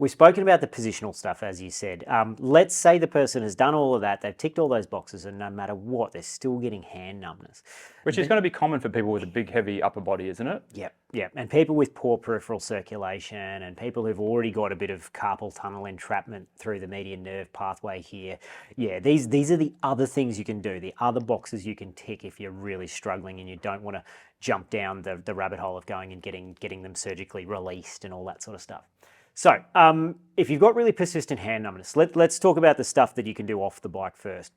We've spoken about the positional stuff, as you said. Let's say the person has done all of that, they've ticked all those boxes, and no matter what, they're still getting hand numbness. Which is going to be common for people with a big, heavy upper body, isn't it? Yep, yep. And people with poor peripheral circulation and people who've already got a bit of carpal tunnel entrapment through the median nerve pathway here. Yeah, these are the other things you can do, the other boxes you can tick if you're really struggling and you don't want to jump down the rabbit hole of going and getting them surgically released and all that sort of stuff. So if you've got really persistent hand numbness, let's talk about the stuff that you can do off the bike first.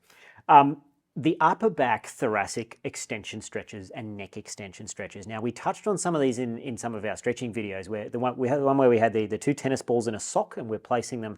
The upper back thoracic extension stretches and neck extension stretches. Now, we touched on some of these in some of our stretching videos, where the one where we had the two tennis balls in a sock and we're placing them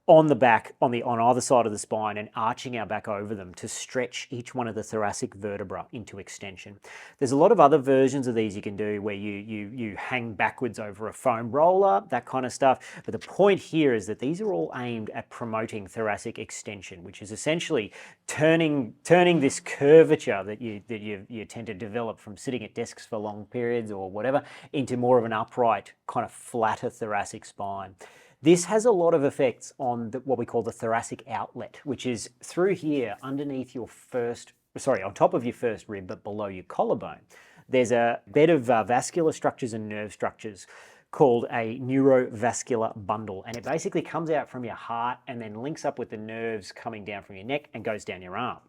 on the back, on either side of the spine and arching our back over them to stretch each one of the thoracic vertebra into extension. There's a lot of other versions of these you can do where you hang backwards over a foam roller, that kind of stuff. But the point here is that these are all aimed at promoting thoracic extension, which is essentially turning this curvature that you tend to develop from sitting at desks for long periods or whatever into more of an upright, kind of flatter thoracic spine. This has a lot of effects on what we call the thoracic outlet, which is through here underneath your on top of your first rib, but below your collarbone. There's a bed of vascular structures and nerve structures called a neurovascular bundle, and it basically comes out from your heart and then links up with the nerves coming down from your neck and goes down your arm.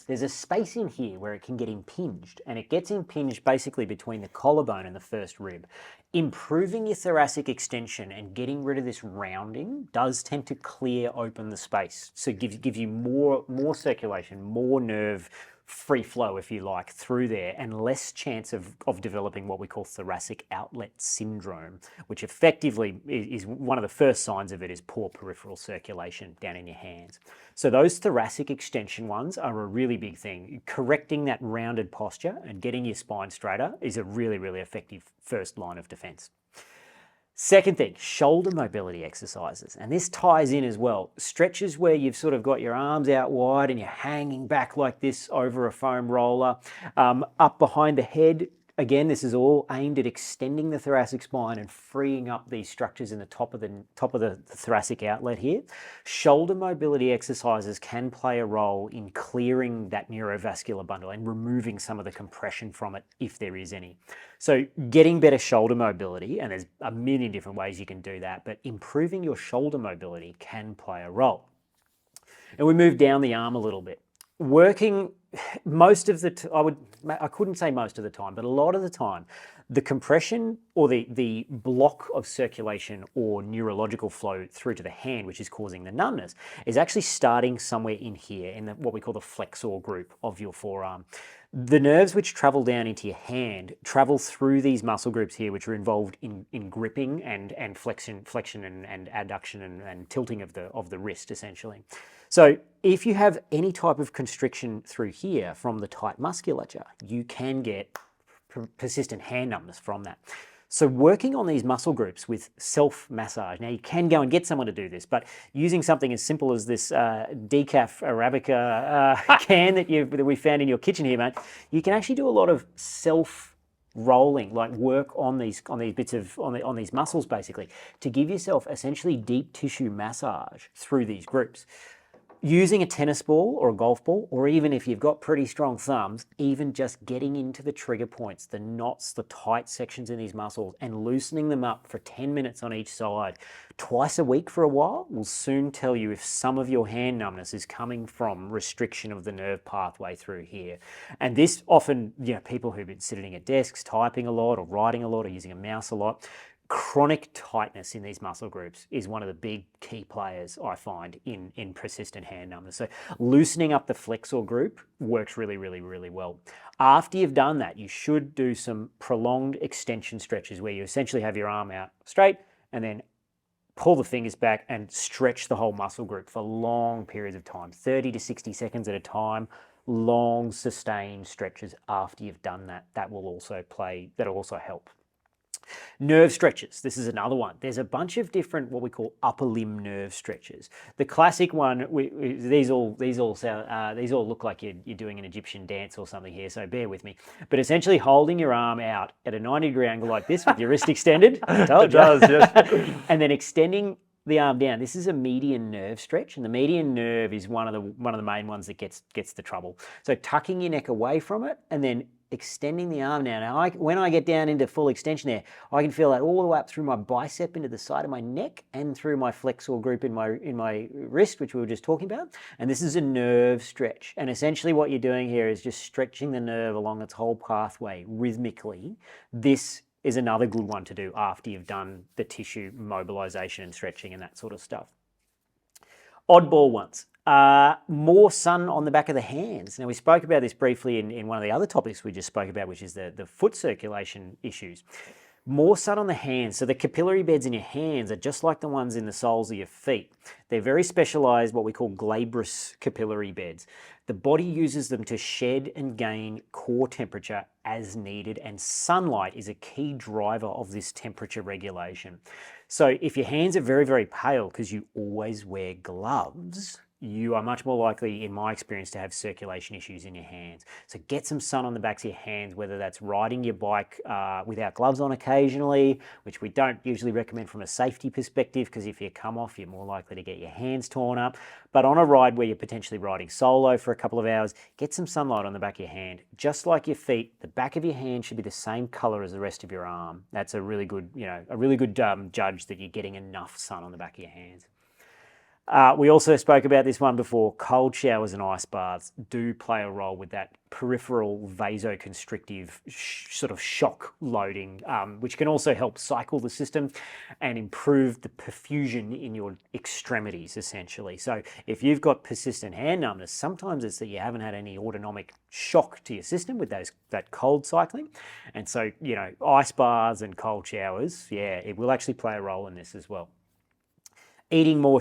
There's a space in here where it can get impinged, and it gets impinged basically between the collarbone and the first rib. Improving your thoracic extension and getting rid of this rounding does tend to clear open the space. So it gives you more circulation, more nerve free flow, if you like, through there, and less chance of developing what we call thoracic outlet syndrome, which effectively is one of the first signs of it is poor peripheral circulation down in your hands. So those thoracic extension ones are a really big thing. Correcting that rounded posture and getting your spine straighter is a really, really effective first line of defense. Second thing, shoulder mobility exercises. And this ties in as well. Stretches where you've sort of got your arms out wide and you're hanging back like this over a foam roller, up behind the head. Again, this is all aimed at extending the thoracic spine and freeing up these structures in the top of the thoracic outlet here. Shoulder mobility exercises can play a role in clearing that neurovascular bundle and removing some of the compression from it if there is any. So getting better shoulder mobility, and there's a million different ways you can do that, but improving your shoulder mobility can play a role. And we move down the arm a little bit. Working most of the I couldn't say most of the time, but a lot of the time, the compression or the block of circulation or neurological flow through to the hand, which is causing the numbness, is actually starting somewhere in here in what we call the flexor group of your forearm. The nerves which travel down into your hand travel through these muscle groups here, which are involved in gripping and flexion and adduction and tilting of the wrist, essentially. So if you have any type of constriction through here from the tight musculature, you can get persistent hand numbness from that. So working on these muscle groups with self-massage. Now you can go and get someone to do this, but using something as simple as this decaf Arabica can that we found in your kitchen here, mate, you can actually do a lot of self-rolling, like work on these bits of on these muscles basically, to give yourself essentially deep tissue massage through these groups. Using a tennis ball or a golf ball, or even if you've got pretty strong thumbs, even just getting into the trigger points, the knots, the tight sections in these muscles, and loosening them up for 10 minutes on each side, twice a week for a while, will soon tell you if some of your hand numbness is coming from restriction of the nerve pathway through here. And this often, people who've been sitting at desks, typing a lot, or writing a lot, or using a mouse a lot, chronic tightness in these muscle groups is one of the big key players I find in persistent hand numbness. So loosening up the flexor group works really, really, really well. After you've done that, you should do some prolonged extension stretches where you essentially have your arm out straight and then pull the fingers back and stretch the whole muscle group for long periods of time, 30 to 60 seconds at a time. Long sustained stretches after you've done that. That'll also help. Nerve stretches. This is another one. There's a bunch of different what we call upper limb nerve stretches. The classic one. These all look like you're doing an Egyptian dance or something here. So bear with me. But essentially, holding your arm out at a 90-degree angle like this with your wrist extended. I told you. Does, yes. And then extending the arm down. This is a median nerve stretch, and the median nerve is one of the main ones that gets the trouble. So tucking your neck away from it, and then extending the arm down. Now, when I get down into full extension there, I can feel that all the way up through my bicep into the side of my neck and through my flexor group in my wrist, which we were just talking about. And this is a nerve stretch. And essentially what you're doing here is just stretching the nerve along its whole pathway rhythmically. This is another good one to do after you've done the tissue mobilization and stretching and that sort of stuff. Oddball ones. More sun on the back of the hands. Now, we spoke about this briefly in one of the other topics we just spoke about, which is the foot circulation issues. More sun on the hands. So the capillary beds in your hands are just like the ones in the soles of your feet. They're very specialized, what we call glabrous capillary beds. The body uses them to shed and gain core temperature as needed, and sunlight is a key driver of this temperature regulation. So if your hands are very, very pale because you always wear gloves, you are much more likely, in my experience, to have circulation issues in your hands. So get some sun on the backs of your hands, whether that's riding your bike without gloves on occasionally, which we don't usually recommend from a safety perspective, because if you come off, you're more likely to get your hands torn up. But on a ride where you're potentially riding solo for a couple of hours, get some sunlight on the back of your hand. Just like your feet, the back of your hand should be the same color as the rest of your arm. That's a really good, judge that you're getting enough sun on the back of your hands. We also spoke about this one before. Cold showers and ice baths do play a role with that peripheral vasoconstrictive sort of shock loading, which can also help cycle the system and improve the perfusion in your extremities, essentially. So if you've got persistent hand numbness, sometimes it's that you haven't had any autonomic shock to your system with that cold cycling. And so, ice baths and cold showers, it will actually play a role in this as well. Eating more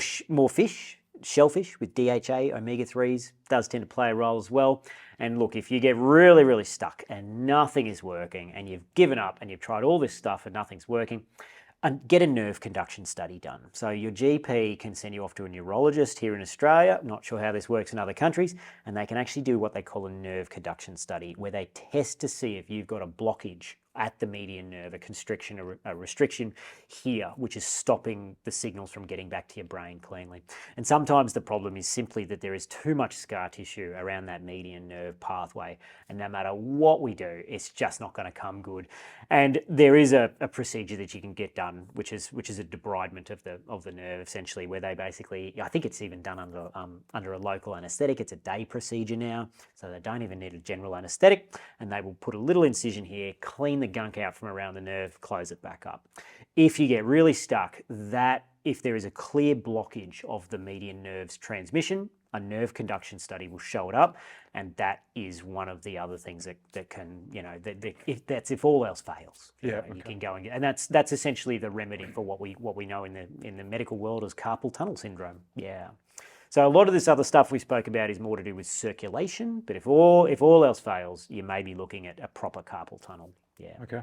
fish, shellfish with DHA, omega-3s, does tend to play a role as well. And look, if you get really, really stuck and nothing is working and you've given up and you've tried all this stuff and nothing's working, get a nerve conduction study done. So your GP can send you off to a neurologist here in Australia. I'm not sure how this works in other countries, and they can actually do what they call a nerve conduction study, where they test to see if you've got a blockage at the median nerve, a constriction, a restriction here, which is stopping the signals from getting back to your brain cleanly. And sometimes the problem is simply that there is too much scar tissue around that median nerve pathway, and no matter what we do, it's just not going to come good. And there is a procedure that you can get done, which is a debridement of the nerve, essentially, where they basically, I think it's even done under a local anaesthetic. It's a day procedure now, so they don't even need a general anaesthetic, and they will put a little incision here, clean the gunk out from around the nerve, close it back up. If you get really stuck, if there is a clear blockage of the median nerve's transmission, a nerve conduction study will show it up, and that is one of the other things that can, if all else fails, you can go and get, and that's essentially the remedy for what we know in the medical world as carpal tunnel syndrome. Yeah. So a lot of this other stuff we spoke about is more to do with circulation, but if all else fails, you may be looking at a proper carpal tunnel. Yeah. Okay.